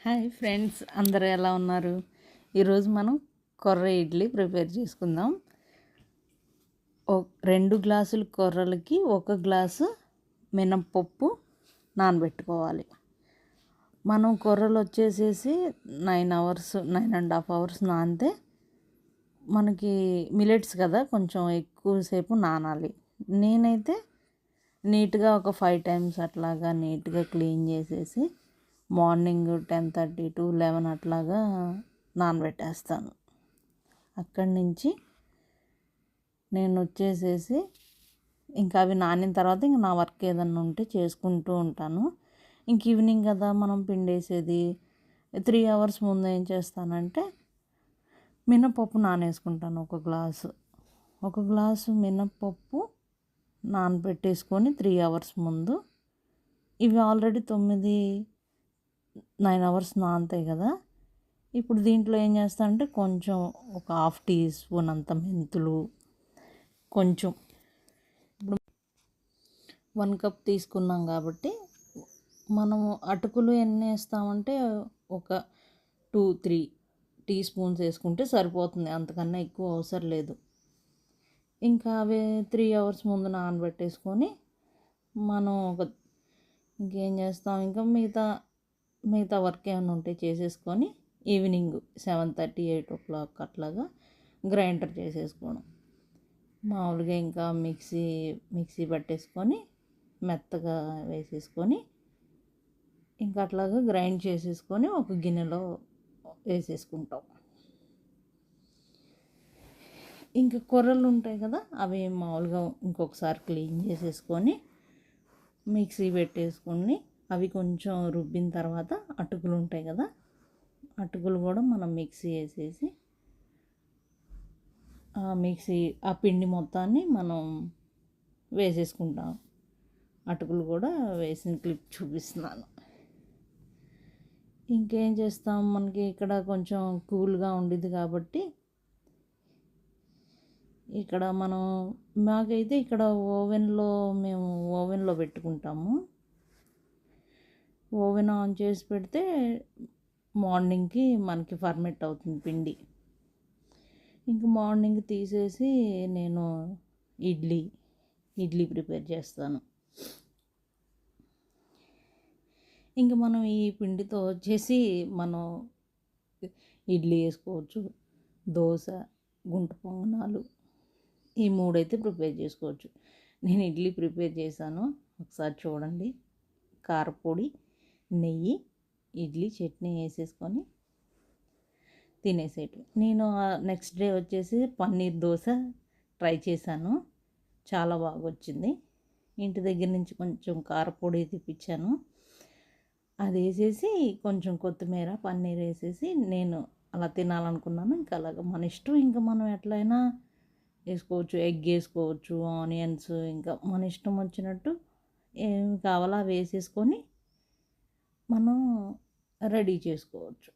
Hi friends, అందరూ ఎలా ఉన్నారు? ఈరోజు మనం కొర్ర ఇడ్లీ ప్రిపేర్ చేసుకుందాం. 2 గ్లాసుల కొర్రలకి 1 గ్లాసు మినప్పప్పు నానబెట్టుకోవాలి. మనం కొర్రలు వచ్చేసేసి 9.5 అవర్స్ నానితే మనకి మిలెట్స్ కదా, కొంచెం ఎక్కువసేపు నానాలి. నేనైతే నీట్గా ఒక 5 టైమ్స్ అట్లాగా నీట్గా క్లీన్ చేసేసి మార్నింగ్ 10:30 to 11 అట్లాగా నానబెట్టేస్తాను. అక్కడి నుంచి నేను వచ్చేసేసి ఇంకా అవి నానిన తర్వాత ఇంక నా వర్క్ ఏదన్నా ఉంటే చేసుకుంటూ ఉంటాను. ఇంక ఈవినింగ్ కదా మనం పిండేసేది. 3 అవర్స్ ముందు ఏం చేస్తానంటే మినపప్పు నానేసుకుంటాను. 1 గ్లాసు మినపప్పు నానబెట్టేసుకొని 3 అవర్స్ ముందు. ఇవి ఆల్రెడీ 9 అవర్స్ నానుతాయి కదా. ఇప్పుడు దీంట్లో ఏం చేస్తానంటే కొంచెం ఒక 1/2 టీ స్పూన్ అంత మెంతులు, కొంచెం ఇప్పుడు 1 కప్ తీసుకున్నాం కాబట్టి మనం అటుకులు ఎన్ని వేస్తామంటే ఒక 2-3 టీ స్పూన్స్ వేసుకుంటే సరిపోతుంది, అంతకన్నా ఎక్కువ అవసరం లేదు. ఇంకా అవి 3 అవర్స్ ముందు నానబెట్టేసుకొని మనం ఇంకేం చేస్తాం, ఇంకా మిగతా వర్క్ ఏమైనా ఉంటే చేసేసుకొని ఈవినింగ్ 7:30, 8 o'clock అట్లాగా గ్రైండర్ చేసేసుకోవడం. మామూలుగా ఇంకా మిక్సీ పట్టేసుకొని మెత్తగా వేసేసుకొని ఇంకా అట్లాగా గ్రైండ్ చేసేసుకొని ఒక గిన్నెలో వేసేసుకుంటాం. ఇంకా కొర్రలు ఉంటాయి కదా, అవి మామూలుగా ఇంకొకసారి క్లీన్ చేసేసుకొని మిక్సీ పెట్టేసుకొని అవి కొంచెం రుబ్బిన తర్వాత అటుకులు ఉంటాయి కదా, అటుకులు కూడా మనం మిక్సీ వేసేసి ఆ పిండి మొత్తాన్ని మనం వేసేసుకుంటాం. అటుకులు కూడా వేసిన క్లిప్ చూపిస్తున్నాను. ఇంకేం చేస్తాం, మనకి ఇక్కడ కొంచెం కూల్గా ఉండిద్ది కాబట్టి ఇక్కడ మాకైతే ఇక్కడ మేము ఓవెన్లో పెట్టుకుంటాము. ఓవెన్ ఆన్ చేసి పెడితే మార్నింగ్కి మనకి ఫర్మెంట్ అవుతుంది పిండి. ఇంక మార్నింగ్ తీసేసి నేను ఇడ్లీ ప్రిపేర్ చేస్తాను. ఇంక మనం ఈ పిండితో వచ్చేసి మనం ఇడ్లీ వేసుకోవచ్చు, దోశ, గుంట పొంగనాలు, ఈ 3 అయితే ప్రిపేర్ చేసుకోవచ్చు. నేను ఇడ్లీ ప్రిపేర్ చేశాను, ఒకసారి చూడండి. కారపొడి, నెయ్యి, ఇడ్లీ చట్నీ వేసేసుకొని తినేసేయటం. నేను నెక్స్ట్ డే వచ్చేసి పన్నీర్ దోశ ట్రై చేశాను, చాలా బాగా వచ్చింది. ఇంటి దగ్గర నుంచి కొంచెం కారపొడి తెప్పించాను, అది వేసేసి కొంచెం కొత్తిమీర, పన్నీర్ వేసేసి నేను అలా తినాలనుకున్నాను. ఇంకా అలాగ మన ఇష్టం, ఇంకా మనం ఎట్లయినా వేసుకోవచ్చు. ఎగ్ వేసుకోవచ్చు, ఆనియన్స్, ఇంకా మన ఇష్టం వచ్చినట్టు ఏమి కావాలో అవి వేసేసుకొని మనం రెడీ చేసుకోవచ్చు.